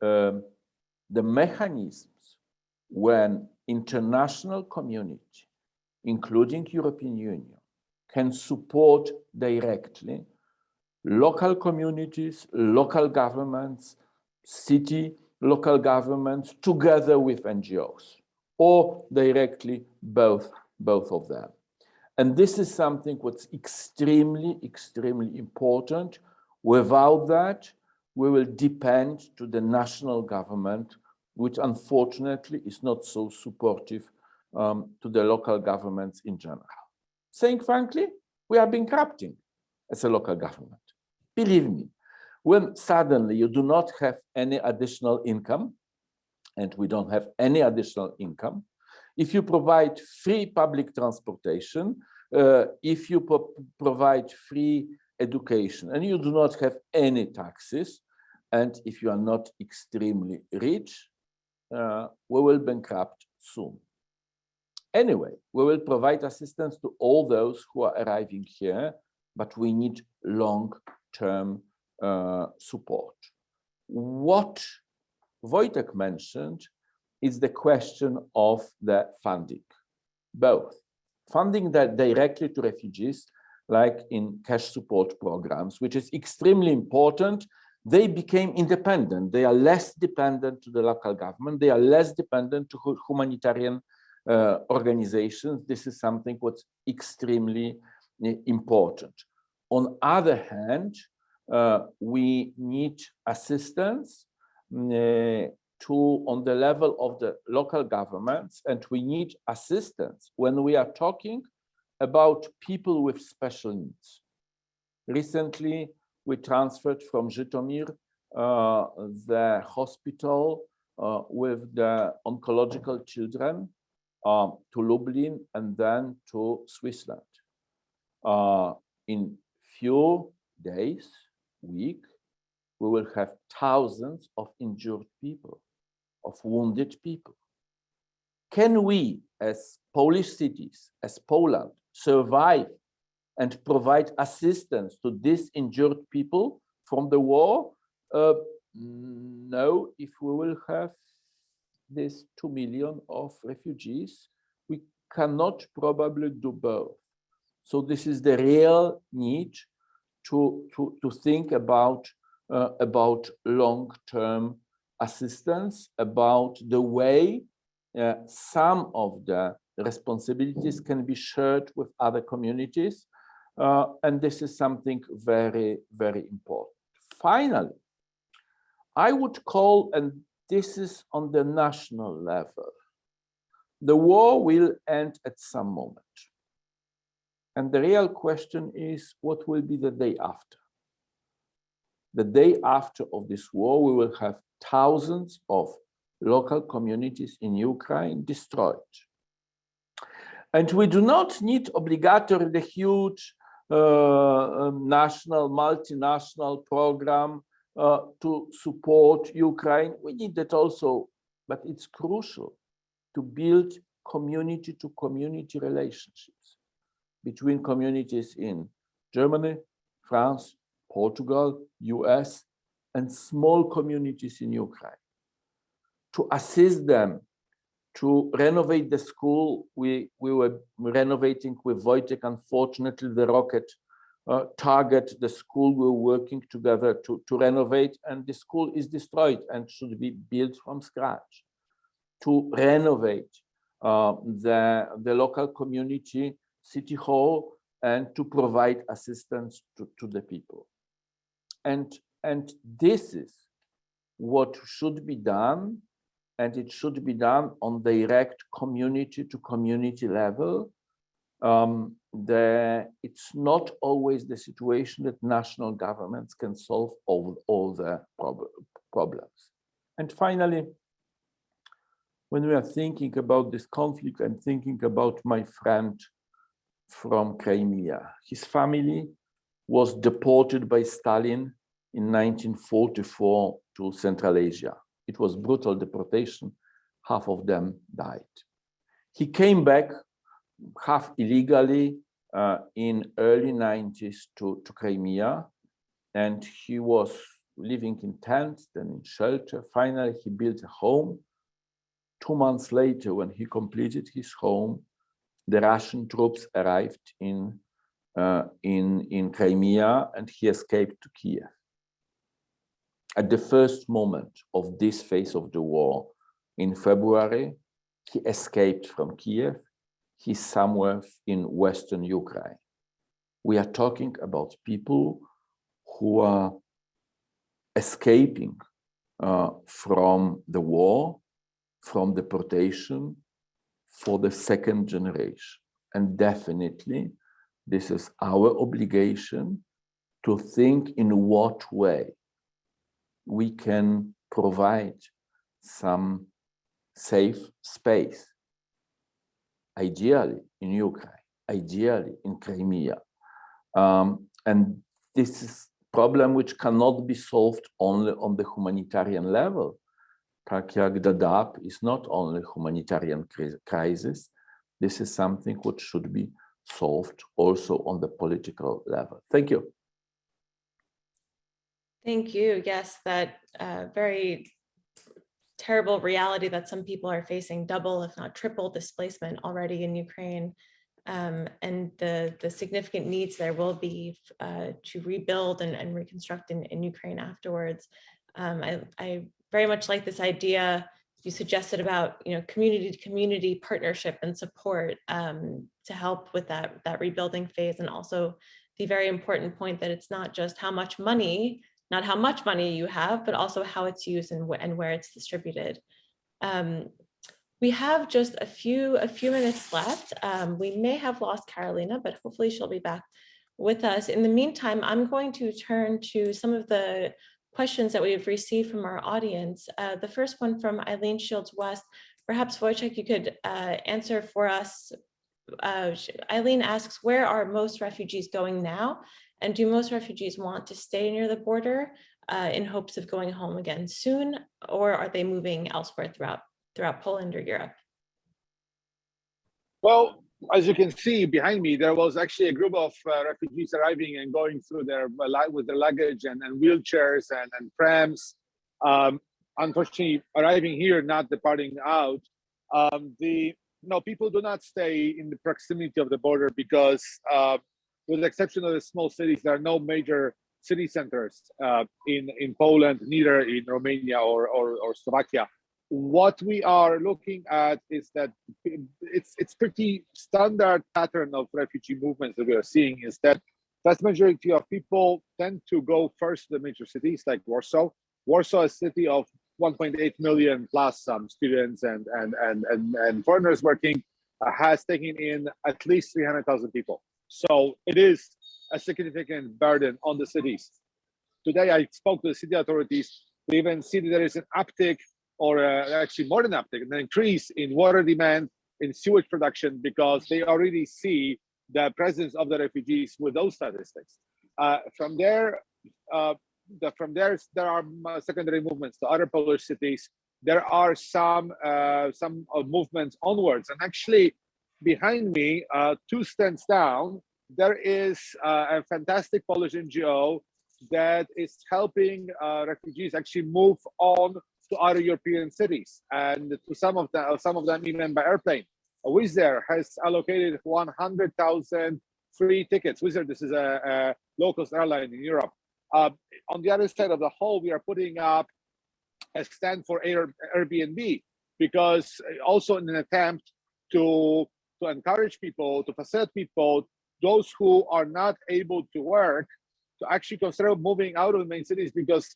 the mechanisms when international community, including European Union, can support directly local communities, local governments, city, local governments, together with NGOs, or directly both of them. And this is something what's extremely, extremely important. Without that, we will depend to the national government, which unfortunately is not so supportive to the local governments in general. Saying frankly, we are bankrupting as a local government. Believe me, when suddenly you do not have any additional income, and we don't have any additional income, if you provide free public transportation, if you provide free education, and you do not have any taxes, and if you are not extremely rich, we will bankrupt soon. Anyway, we will provide assistance to all those who are arriving here, but we need long-term support. What Wojtek mentioned is the question of the funding, both funding that directly to refugees, like in cash support programs, which is extremely important. They became independent. They are less dependent to the local government. They are less dependent to humanitarian organizations. This is something what's extremely important. On other hand, we need assistance on the level of the local governments, and we need assistance when we are talking about people with special needs. Recently, we transferred from Żytomir the hospital with the oncological children to Lublin and then to Switzerland. In few days, week, we will have thousands of injured people, of wounded people. Can we, as Polish cities, as Poland, survive and provide assistance to these injured people from the war? No, if we will have this 2 million of refugees, we cannot probably do both. So this is the real need to think about long-term assistance, about the way some of the responsibilities can be shared with other communities. And this is something very, very important. Finally, I would call, and this is on the national level, the war will end at some moment. And the real question is, what will be the day after? The day after of this war, we will have thousands of local communities in Ukraine destroyed. And we do not need obligatory the huge national, multinational program to support Ukraine. We need that also, but it's crucial to build community-to-community relationships between communities in Germany, France, Portugal, US, and small communities in Ukraine. To assist them to renovate the school, we were renovating with Wojtek. Unfortunately, the rocket target the school. We're working together to renovate, and the school is destroyed and should be built from scratch. To renovate the local community city hall and to provide assistance to the people. And this is what should be done, and it should be done on direct community-to-community level. It's not always the situation that national governments can solve all the problems. And finally, when we are thinking about this conflict, I'm thinking about my friend from Crimea. His family was deported by Stalin in 1944 to Central Asia. It was brutal deportation. Half of them died. He came back half illegally in early 90s to Crimea, and he was living in tents, then in shelter. Finally, he built a home. 2 months later, when he completed his home, the Russian troops arrived in Crimea, and he escaped to Kiev. At the first moment of this phase of the war, in February, he escaped from Kiev. He's somewhere in Western Ukraine. We are talking about people who are escaping from the war, from deportation, for the second generation. And definitely, this is our obligation to think in what way we can provide some safe space, ideally in Ukraine, ideally in Crimea. And this is a problem which cannot be solved only on the humanitarian level. Tak jak Dadaab is not only humanitarian crisis, this is something which should be solved also on the political level. Thank you. Thank you. Yes, that very terrible reality that some people are facing double, if not triple, displacement already in Ukraine, and the significant needs there will be to rebuild and reconstruct in Ukraine afterwards. I very much like this idea you suggested about, you know, community partnership and support to help with that rebuilding phase, and also the very important point that it's not just how much money you have, but also how it's used and where it's distributed. We have just a few minutes left. We may have lost Karolina, but hopefully she'll be back with us. In the meantime, I'm going to turn to some of the questions that we've received from our audience. The first one from Eileen Shields West. Perhaps Wojtek, you could answer for us. Eileen asks, where are most refugees going now? And do most refugees want to stay near the border in hopes of going home again soon? Or are they moving elsewhere throughout Poland or Europe? Well, as you can see behind me, there was actually a group of refugees arriving and going through with their luggage and wheelchairs and prams. Unfortunately, arriving here, not departing out. People do not stay in the proximity of the border because, with the exception of the small cities, there are no major city centers in Poland, neither in Romania or Slovakia. What we are looking at is that it's pretty standard pattern of refugee movements that we are seeing is that vast majority of people tend to go first to the major cities like Warsaw. Warsaw, a city of 1.8 million plus students and foreigners working, has taken in at least 300,000 people. So it is a significant burden on the cities. Today, I spoke to the city authorities. They even see that there is an uptick, or actually more than uptick, an increase in water demand, in sewage production, because they already see the presence of the refugees with those statistics. From there, there are secondary movements to other Polish cities. There are some movements onwards, and actually behind me, 2 stands down, there is a fantastic Polish NGO that is helping refugees actually move on to other European cities, and to some of them even by airplane. Wizz Air has allocated 100,000 free tickets. Wizz Air, this is a low-cost airline in Europe. On the other side of the hall, we are putting up a stand for Airbnb, because also in an attempt to encourage people, to facilitate people, those who are not able to work, to actually consider moving out of the main cities, because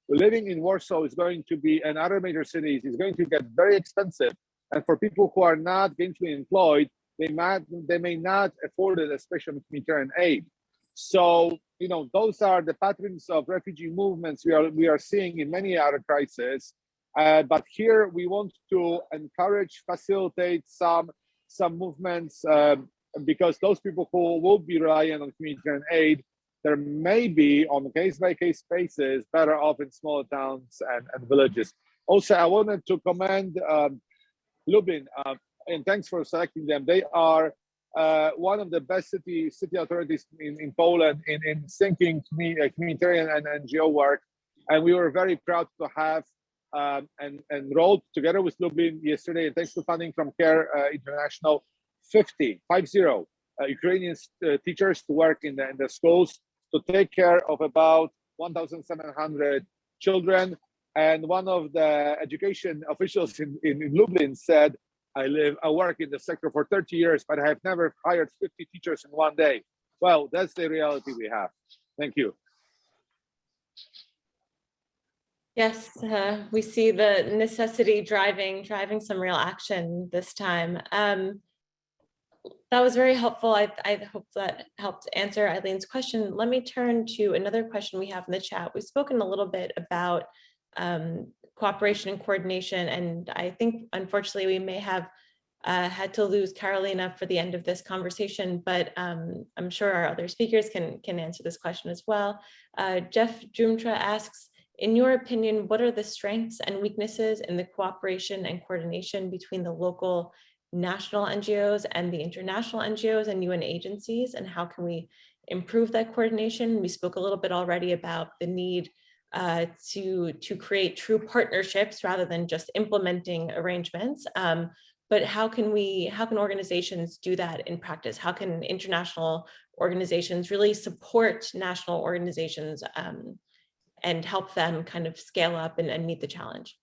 living in Warsaw is going to be, and other major cities is going to get very expensive. And for people who are not gainfully employed, they may not afford it, especially humanitarian aid. So, those are the patterns of refugee movements we are seeing in many other crises. But here we want to encourage, facilitate some movements, because those people who will be relying on humanitarian aid, there may be, on a case-by-case basis, better off in smaller towns and villages. Also, I wanted to commend Lublin, and thanks for selecting them. They are one of the best city authorities in Poland in syncing humanitarian and NGO work, and we were very proud to have and rolled together with Lublin yesterday, and thanks to funding from CARE International, 50 Ukrainian teachers to work in the schools to take care of about 1,700 children. And one of the education officials in Lublin said, I work in the sector for 30 years, but I have never hired 50 teachers in one day. Well, that's the reality we have. Thank you. Yes, we see the necessity driving some real action this time. That was very helpful. I hope that helped answer Eileen's question. Let me turn to another question we have in the chat. We've spoken a little bit about cooperation and coordination, and I think unfortunately we may have had to lose Karolina for the end of this conversation, but I'm sure our other speakers can answer this question as well. Jeff Jumtra asks, in your opinion, what are the strengths and weaknesses in the cooperation and coordination between the local national NGOs and the international NGOs and UN agencies, and how can we improve that coordination? We spoke a little bit already about the need to create true partnerships rather than just implementing arrangements. But how can organizations do that in practice? How can international organizations really support national organizations and help them kind of scale up and meet the challenge?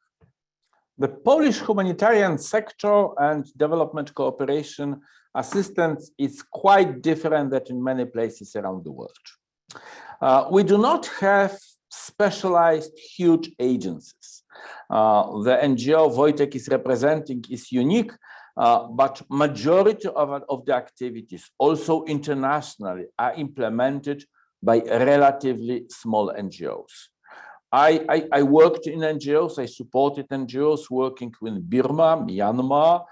The Polish humanitarian sector and development cooperation assistance is quite different than in many places around the world. We do not have specialized huge agencies. The NGO Wojtek is representing is unique, but majority of the activities also internationally are implemented by relatively small NGOs. I worked in NGOs, I supported NGOs working with Burma, Myanmar,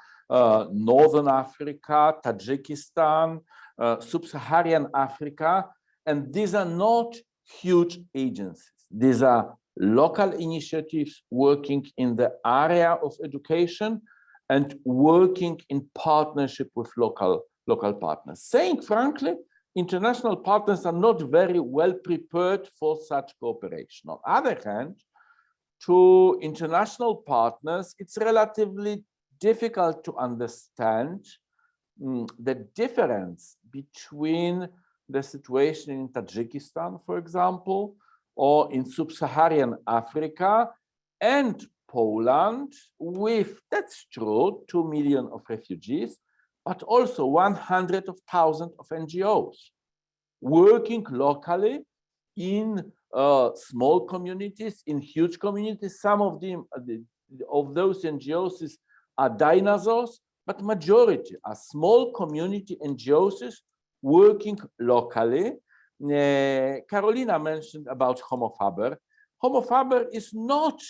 Northern Africa, Tajikistan, Sub-Saharan Africa, and these are not huge agencies. These are local initiatives working in the area of education and working in partnership with local partners. Saying frankly, international partners are not very well prepared for such cooperation. On the other hand, to international partners, it's relatively difficult to understand the difference between the situation in Tajikistan, for example, or in Sub-Saharan Africa and Poland with, that's true, 2 million of refugees, but also 100,000 of NGOs working locally in small communities, in huge communities. Some of them, of those NGOs are dinosaurs, but majority are small community NGOs working locally. Karolina mentioned about Homo Faber. Homo Faber is not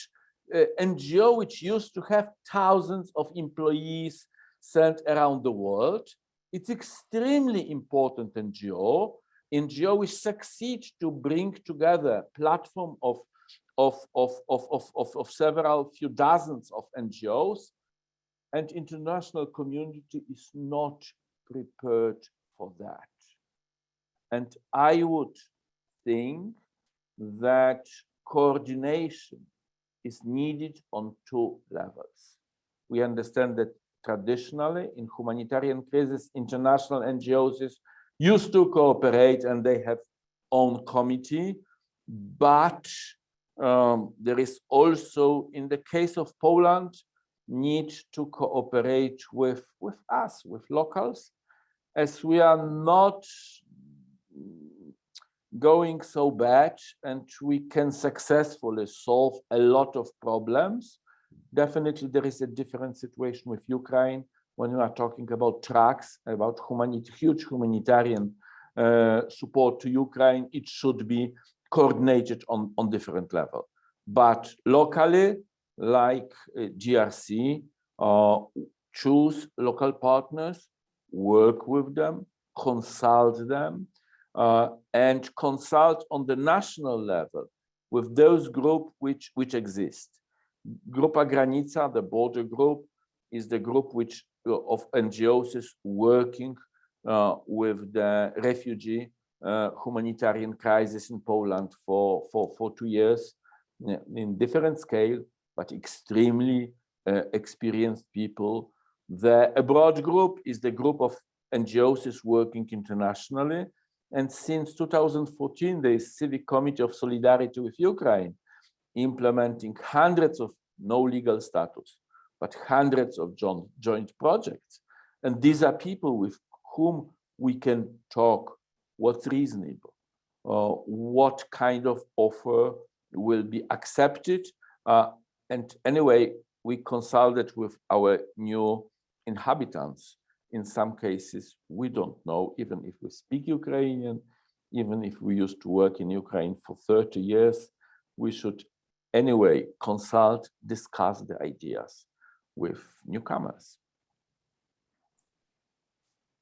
an NGO which used to have thousands of employees sent around the world. It's extremely important NGO which succeeds to bring together a platform of several few dozens of NGOs, and international community is not prepared for that. And I would think that coordination is needed on two levels. We understand that traditionally in humanitarian crisis, international NGOs used to cooperate and they have own committee, but there is also, in the case of Poland, need to cooperate with us, with locals, as we are not going so bad and we can successfully solve a lot of problems. Definitely there is a different situation with Ukraine when we are talking about trucks, about huge humanitarian support to Ukraine. It should be coordinated on different level. But locally, like GRC, choose local partners, work with them, consult them, and consult on the national level with those groups which exist. Grupa Granica, the border group, is the group of NGOs is working with the refugee humanitarian crisis in Poland for 2 years in different scale, but extremely experienced people. The abroad group is the group of NGOs is working internationally. And since 2014, there is Civic Committee of Solidarity with Ukraine, implementing hundreds of no legal status, but hundreds of joint projects. And these are people with whom we can talk what's reasonable, what kind of offer will be accepted. And anyway, we consulted with our new inhabitants. In some cases, we don't know, even if we speak Ukrainian, even if we used to work in Ukraine for 30 years, we should anyway consult, discuss the ideas with newcomers.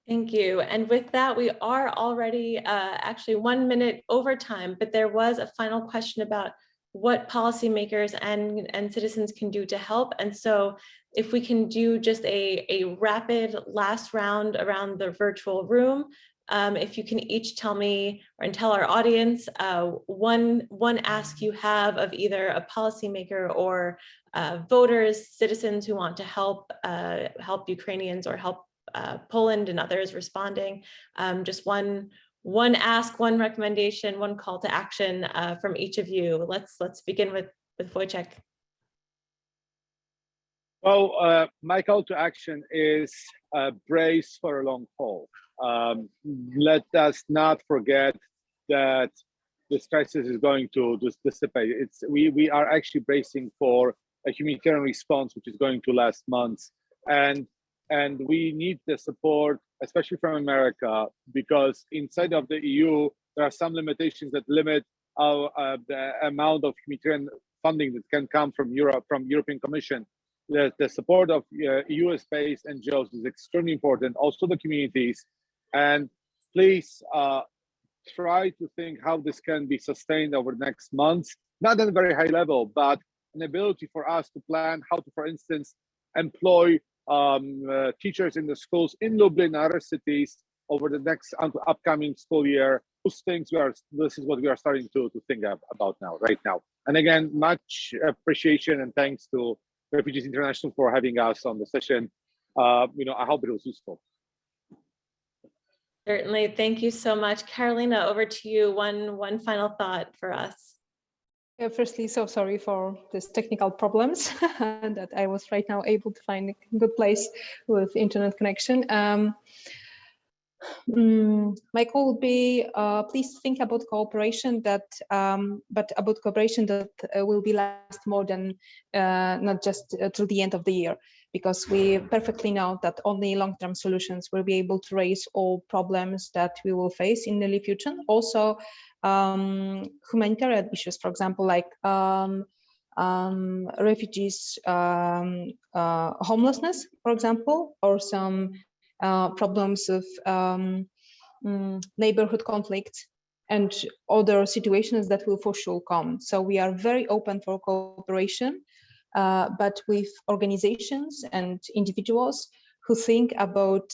Thank you. And with that, we are already actually 1 minute over time, but there was a final question about what policymakers and citizens can do to help. And so if we can do just a rapid last round around the virtual room, if you can each tell me and tell our audience one ask you have of either a policymaker or voters, citizens who want to help Ukrainians or help Poland and others responding. Just one ask, one recommendation, one call to action from each of you. Let's begin with Wojtek. Well, my call to action is brace for a long haul. Let us not forget that this crisis is going to just dissipate. We are actually bracing for a humanitarian response, which is going to last months. And we need the support, especially from America, because inside of the EU, there are some limitations that limit the amount of humanitarian funding that can come from Europe, from European Commission. The support of US-based NGOs is extremely important, also the communities. And please try to think how this can be sustained over the next months, not at a very high level, but an ability for us to plan how to, for instance, employ teachers in the schools in Lublin and other cities over the next upcoming school year. This is what we are starting to think about right now. And again, much appreciation and thanks to Refugees International for having us on the session. I hope it was useful. Certainly, thank you so much. Karolina, over to you. One final thought for us. Yeah, firstly, so sorry for these technical problems that I was right now able to find a good place with internet connection. My call would be, please think about cooperation that will be last more than not just till the end of the year, because we perfectly know that only long-term solutions will be able to raise all problems that we will face in the near future. Also, humanitarian issues, for example, like refugees, homelessness, for example, or some problems of neighborhood conflicts and other situations that will for sure come. So we are very open for cooperation, but with organizations and individuals who think about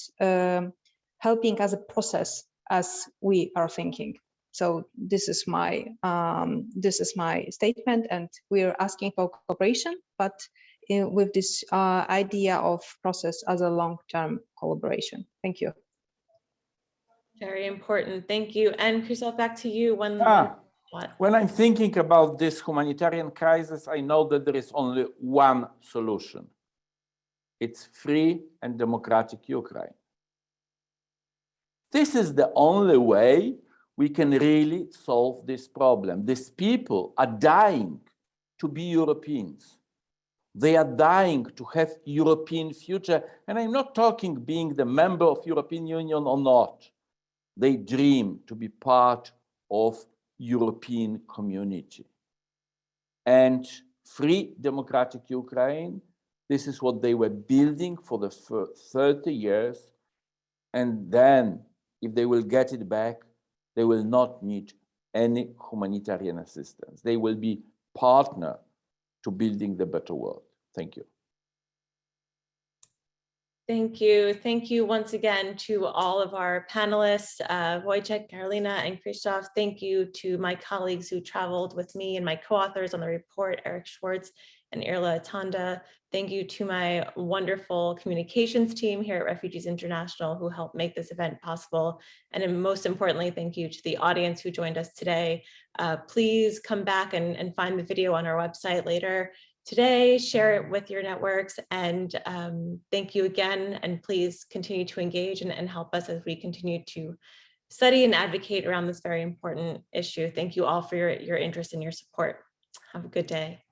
helping as a process as we are thinking. So this is my statement, and we're asking for cooperation, but with this idea of process as a long-term collaboration. Thank you. Very important. Thank you. And Krzysztof, back to you. When I'm thinking about this humanitarian crisis, I know that there is only one solution. It's free and democratic Ukraine. This is the only way we can really solve this problem. These people are dying to be Europeans. They are dying to have European future. And I'm not talking being the member of European Union or not. They dream to be part of European community. And free democratic Ukraine, this is what they were building for the first 30 years. And then if they will get it back, they will not need any humanitarian assistance. They will be partner to building the better world. Thank you. Thank you. Thank you once again to all of our panelists, Wojtek, Karolina, and Krzysztof. Thank you to my colleagues who traveled with me and my co-authors on the report, Eric Schwartz and Irla Atanda. Thank you to my wonderful communications team here at Refugees International who helped make this event possible. And most importantly, thank you to the audience who joined us today. Please come back and find the video on our website later today, share it with your networks, and thank you again. And please continue to engage and help us as we continue to study and advocate around this very important issue. Thank you all for your interest and your support. Have a good day.